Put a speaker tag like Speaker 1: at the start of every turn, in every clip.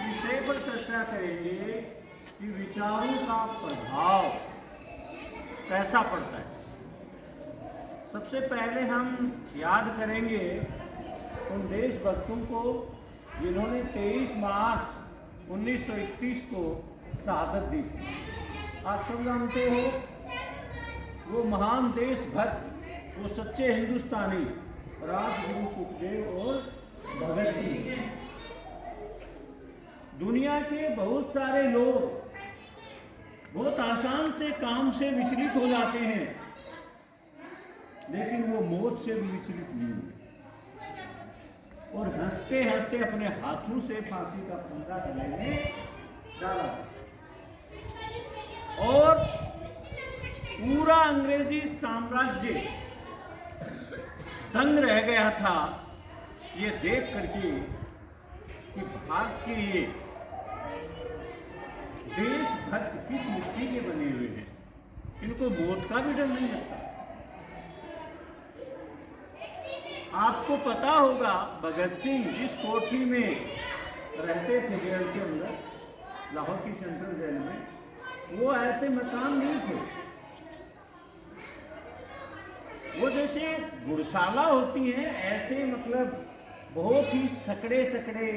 Speaker 1: विषय पर चर्चा करेंगे कि विचारों का प्रभाव कैसा पड़ता है। सबसे पहले हम याद करेंगे उन देशभक्तों को जिन्होंने 23 मार्च 1931 को शहादत दी थी। आप सब जानते हो वो महान देशभक्त, वो सच्चे हिंदुस्तानी राजगुरु सुखदेव और भगत सिंह। दुनिया के बहुत सारे लोग बहुत आसान से काम से विचलित हो जाते हैं, लेकिन वो मौत से भी विचलित नहीं हुए और हंसते हंसते अपने हाथों से फांसी का फंदा गले में डाला और पूरा अंग्रेजी साम्राज्य दंग रह गया था ये देख करके कि भारत के ये देशभक्त किस मिट्टी के बने हुए हैं, इनको मौत का भी डर नहीं लगता। आपको पता होगा भगत सिंह जिस कोठरी में रहते थे जेल के अंदर, लाहौर की सेंट्रल जेल में, वो ऐसे मकान नहीं थे। वो जैसे गुड़शाला होती है ऐसे, मतलब बहुत ही सकड़े सकड़े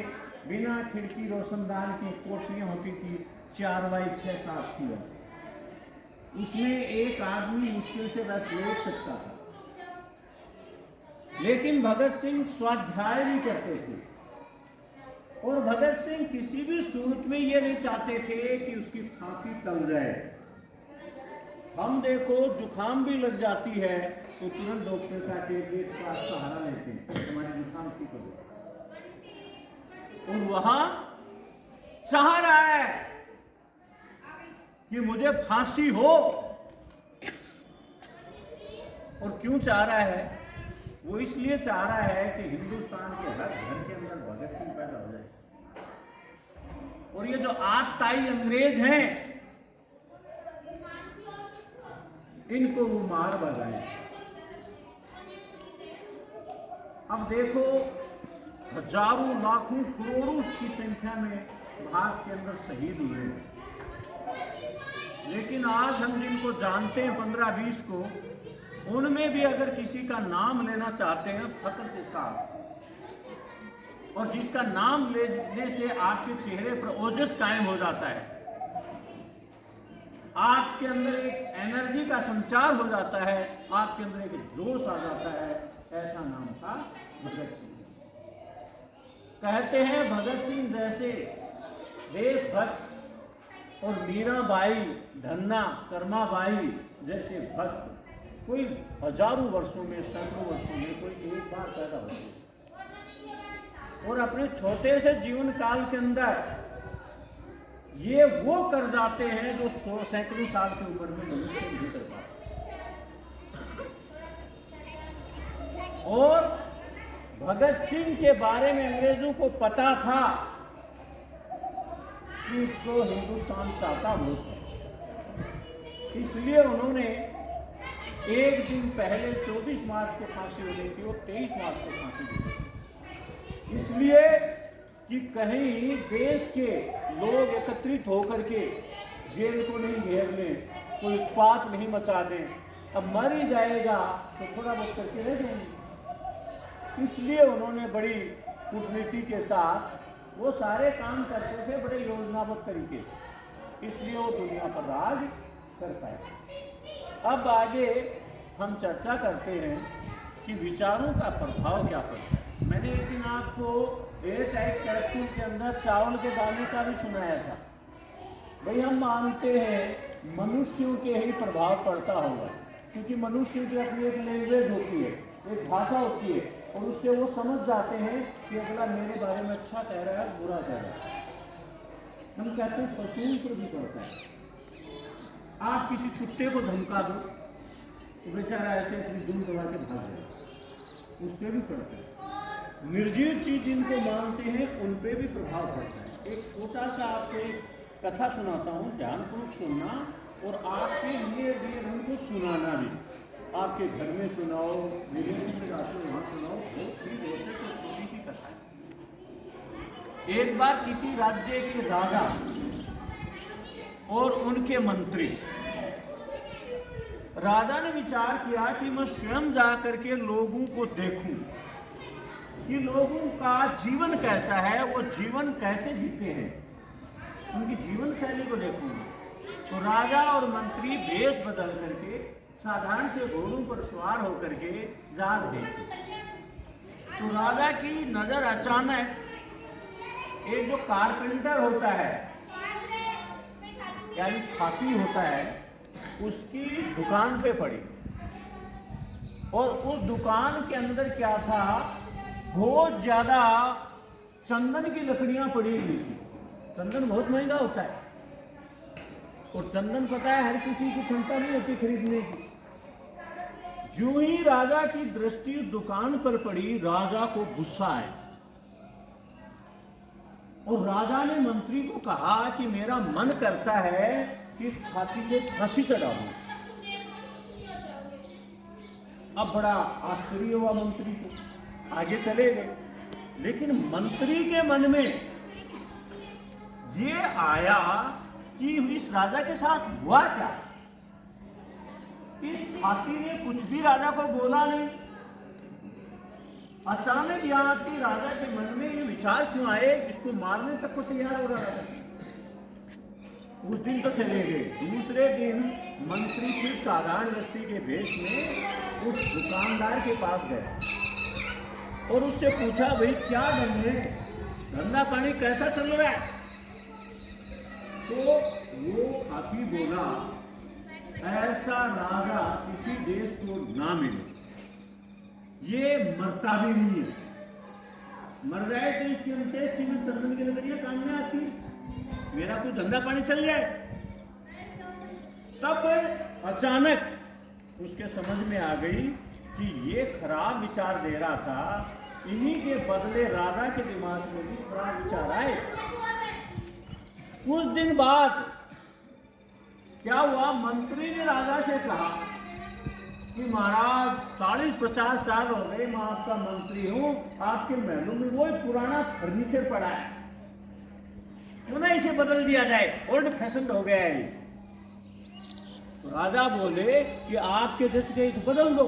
Speaker 1: बिना खिड़की रोशनदान की कोठरियां होती थी, 4 बाई 6-7 की। बस उसमें एक आदमी मुश्किल से बस लेट सकता था। लेकिन भगत सिंह स्वाध्याय भी करते थे और भगत सिंह किसी भी सूरत में ये नहीं चाहते थे कि उसकी फांसी टल जाए। हम देखो जुकाम भी लग जाती है तो तुरंत डॉक्टर का टेबलेट का सहारा लेते हैं, हमारी जुकाम ठीक हो जाए। और वहां चाह रहा है कि मुझे फांसी हो, और क्यों चाह रहा है? वो इसलिए चाह रहा है कि हिंदुस्तान के हर घर के अंदर भगत सिंह पैदा हो जाए और ये जो आतताई अंग्रेज हैं इनको वो मार भगाए। अब देखो हजारों लाखों करोड़ों की संख्या में भारत के अंदर शहीद हुए, लेकिन आज हम जिनको जानते हैं 15-20 को, उनमें भी अगर किसी का नाम लेना चाहते हैं फख्र के साथ, और जिसका नाम लेने से आपके चेहरे पर ओजस कायम हो जाता है, आपके अंदर एक एनर्जी का संचार हो जाता है, आपके अंदर एक जोश आ जाता है, ऐसा नाम था भगत सिंह। कहते हैं भगत सिंह जैसे देशभक्त और मीराबाई, धन्ना, कर्माबाई जैसे भक्त कोई हजारों वर्षों में, सैकड़ों वर्षों में कोई एक बार पैदा होते और अपने छोटे से जीवन काल के अंदर ये वो कर जाते हैं जो सैकड़ों साल की उम्र में मनुष्य नहीं कर पाते। और भगत सिंह के बारे में अंग्रेजों को पता था कि इसको हिंदुस्तान चाहता बहुत है, इसलिए उन्होंने एक दिन पहले 24 मार्च को फांसी होनी थी और 23 मार्च को फांसी दी, इसलिए कि कहीं देश के लोग एकत्रित होकर के जेल को नहीं घेर लें, कोई उत्पात नहीं मचा दें, अब मर ही जाएगा तो थोड़ा बहुत करके रह जाएंगे। इसलिए उन्होंने बड़ी कूटनीति के साथ वो सारे काम करते थे बड़े योजनाबद्ध तरीके से, इसलिए वो दुनिया पर राज कर पाए। अब आगे हम चर्चा करते हैं कि विचारों का प्रभाव क्या पड़ता है। मैंने एक दिन आपको एयर टाइट कैप्सूल के अंदर चावल के दाने का भी सुनाया था। भाई हम मानते हैं मनुष्यों के ही प्रभाव पड़ता होगा, क्योंकि मनुष्य की अपनी एक लैंग्वेज होती है, एक भाषा होती है, और उससे वो समझ जाते हैं कि अगला मेरे बारे में अच्छा कह रहा है, बुरा कह रहा है। हम कहते हैं पशुओं पर भी पड़ता है। आप किसी कुत्ते को धमका दो तो बेचारा ऐसे अपनी दूर दबा के भाग जाए, उस पर भी पड़ता है। निर्जीव चीज जिनको मानते हैं उन पर भी प्रभाव पड़ता है। एक छोटा सा आपको एक कथा सुनाता हूँ, ध्यानपूर्वक सुनना और आपके लिए उनको सुनाना भी। आपके घर में सुनाओ, रिलेशन में जाते वहाँ सुनाओ, बहुत ही रोचक और छोटी सी कथा है। एक बार किसी राज्य के राजा और उनके मंत्री, राजा ने विचार किया कि मैं स्वयं जा करके लोगों को देखूं कि लोगों का जीवन कैसा है, वो जीवन कैसे जीते हैं, उनकी जीवन शैली को देखूंगा। तो राजा और मंत्री वेश बदल करके साधारण से घोड़ों पर सवार होकर के जा रहे थे। तो राजा की नजर अचानक एक जो कारपेंटर होता है, यानी खाती होता है, उसकी दुकान पे पड़ी। और उस दुकान के अंदर क्या था, बहुत ज्यादा चंदन की लकड़ियां पड़ी हुई थी। चंदन बहुत महंगा होता है और चंदन पता है हर किसी की क्षमता नहीं होती खरीदने की। जो ही राजा की दृष्टि दुकान पर पड़ी, राजा को गुस्सा आया और राजा ने मंत्री को कहा कि मेरा मन करता है कि इस खाती को फांसी चढ़ाऊं। अब बड़ा आश्चर्य हुआ मंत्री को, आगे चले गए। लेकिन मंत्री के मन में ये आया कि इस राजा के साथ हुआ क्या। इस खाती ने कुछ भी राजा को बोला नहीं। अचानक यहाँ के राजा के मन में ये विचार क्यों आए, इसको मारने तक को तैयार हो रहा था। उस दिन तो चले गए। दूसरे दिन मंत्री फिर साधारण व्यक्ति के भेष में उस दुकानदार के पास गया और उससे पूछा, भाई क्या धंधे, धंधा पानी कैसा चल रहा है। तो वो खाती बोला, ऐसा राजा किसी देश को ना मिले, ये मरता भी नहीं है, मर जाए तो इसकी अंत्येष्टि में चंदन की लकड़ियां काम में आती है, मेरा कोई धंधा पानी चल जाए। तब अचानक उसके समझ में आ गई कि ये खराब विचार दे रहा था, इन्हीं के बदले राजा के दिमाग में भी खराब विचार आए। कुछ दिन बाद क्या हुआ, मंत्री ने राजा से कहा कि महाराज 40-50 साल हो गए मैं आपका मंत्री हूं, आपके महलों में वो पुराना फर्नीचर पड़ा है, क्यों ना इसे बदल दिया जाए, ओल्ड फैशन हो गया है। तो राजा बोले कि आपके जज गई तो बदल दो।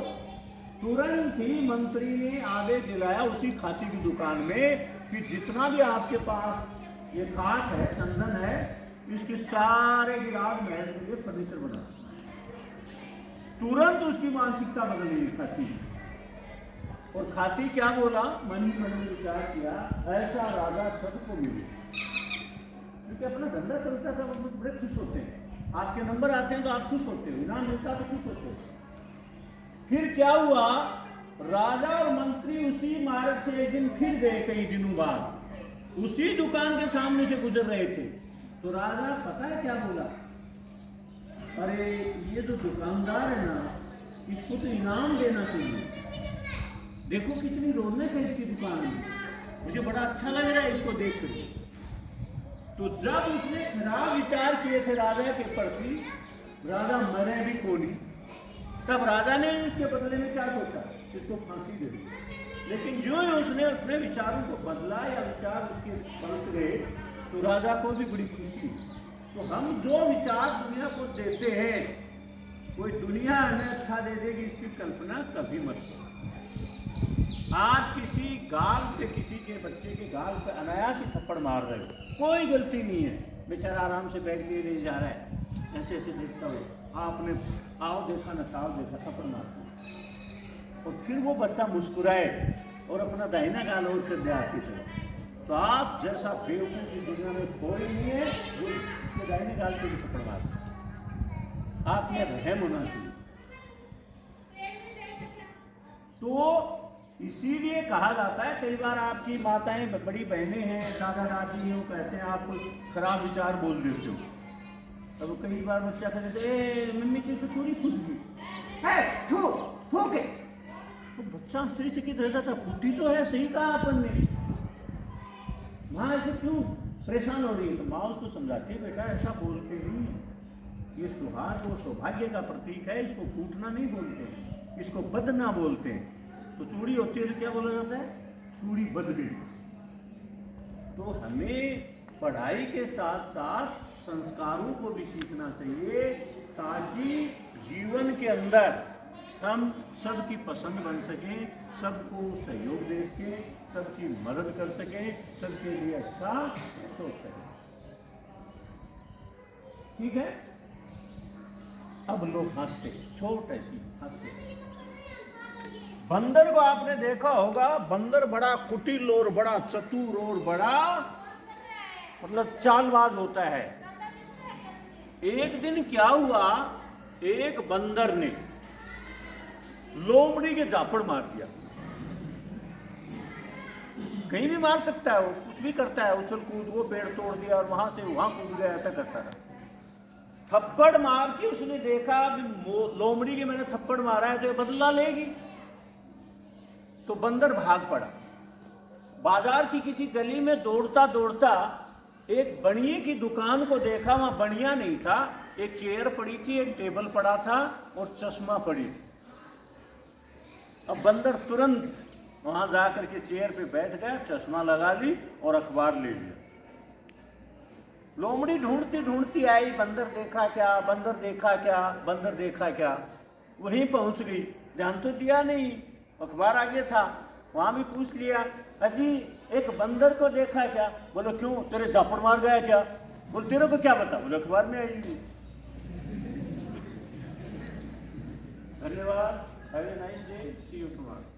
Speaker 1: तुरंत ही मंत्री ने आदेश दिलाया उसी खाती की दुकान में कि जितना भी आपके पास ये काठ है, चंदन है, इसके सारे गिराज महल के लिए फर्नीचर बना। तुरंत उसकी मानसिकता बदली खाती। और खाती क्या बोला, मन ही मन में विचार किया, ऐसा राजा सबको मिले, क्योंकि अपना धंधा चलता था, वो बड़े खुश होते हैं। आपके नंबर आते हैं तो आप खुश होते हो, इनाम मिलता तो खुश होते हो। फिर क्या हुआ, राजा और मंत्री उसी मार्ग से एक दिन फिर गए, कई दिनों बाद उसी दुकान के सामने से गुजर रहे थे। तो राजा पता है क्या बोला, अरे ये जो दुकानदार है ना, इसको तो इनाम देना चाहिए, देखो कितनी रौनक है इसकी दुकान में, मुझे बड़ा अच्छा लग रहा है इसको देख कर। तो जब उसने खराब विचार किए थे राजा के प्रति, राजा मरे भी कोनी, तब राजा ने उसके बदले में क्या सोचा, इसको फांसी दे दी। लेकिन जो ही उसने अपने विचारों को बदला या विचार उसके पलट गए, तो राजा को भी बड़ी खुशी। तो हम जो विचार दुनिया को देते हैं, कोई दुनिया हमें अच्छा दे देगी इसकी कल्पना कभी मत करो। आप किसी गाल पे, किसी के बच्चे के गाल पे अनायास ही थप्पड़ मार रहे हो, कोई गलती नहीं है, बेचारा आराम से बैठ के ले जा रहा है, ऐसे ऐसे देखता हो, आपने आओ देखा न ताव देखा, थप्पड़ मारता और फिर वो बच्चा मुस्कुराए और अपना दाहिना गाल और फिर दे आपकी तरफ, तो आप जैसा बेवकूफ की दुनिया में कोई नहीं है जो इसके दाहिने गाल पे भी थप्पड़ मारता। आप में रहम होना चाहिए। तो इसीलिए कहा जाता है, कई बार आपकी माताएं, बड़ी बहनें हैं, दादा दादी हैं, वो कहते हैं आपको खराब विचार बोल देते हो, तब कई बार बच्चा कहते हैं मम्मी की तो थोड़ी फूट गई है, थू के, तो बच्चा आश्चर्यचकित रह जाता, फूटी तो है, सही कहा अपन ने, माँ ऐसे क्यों परेशान हो रही है। तो माँ उसको समझाती है, बेटा ऐसा बोलते नहीं, ये सुहाग वो सौभाग्य का प्रतीक है, इसको फूटना नहीं बोलते, इसको बदना बोलते हैं। तो चूड़ी होती है तो क्या बोला जाता है, चूड़ी बद गई। तो हमें पढ़ाई के साथ साथ संस्कारों को भी सीखना चाहिए, ताकि जीवन के अंदर हम सबकी पसंद बन सकें, सबको सहयोग दे सकें, सबकी मदद कर सकें, सबके लिए अच्छा सोच सकें। ठीक है। अब लोग हंसते, छोटे सी हंसते। बंदर को आपने देखा होगा, बंदर बड़ा कुटिल और बड़ा चतुर और बड़ा मतलब चालबाज होता है। एक दिन क्या हुआ, एक बंदर ने लोमड़ी के झापड़ मार दिया। कहीं भी मार सकता है, वो कुछ भी करता है, उछल कूद, वो पेड़ तोड़ दिया और वहां से वहां कूद गया, ऐसा करता रहा। थप्पड़ मार के उसने देखा कि लोमड़ी के मैंने थप्पड़ मारा है तो ये बदला लेगी, तो बंदर भाग पड़ा। बाजार की किसी गली में दौड़ता दौड़ता एक बनिए की दुकान को देखा, वहां बनिया नहीं था, एक चेयर पड़ी थी, एक टेबल पड़ा था और चश्मा पड़ी थी। अब बंदर तुरंत वहां जाकर के चेयर पे बैठ गया, चश्मा लगा ली और अखबार ले लिया। लोमड़ी ढूंढती ढूंढती आई, बंदर देखा क्या, बंदर देखा क्या, बंदर देखा क्या, वहीं पहुंच गई। ध्यान तो दिया नहीं, अखबार आगे था, वहां भी पूछ लिया, अजी एक बंदर को देखा क्या? बोलो क्यों, तेरे झापड़ मार गया क्या? बोल तेरे को क्या बता? बोले अखबार में आई। धन्यवाद। Have a nice day, see you tomorrow.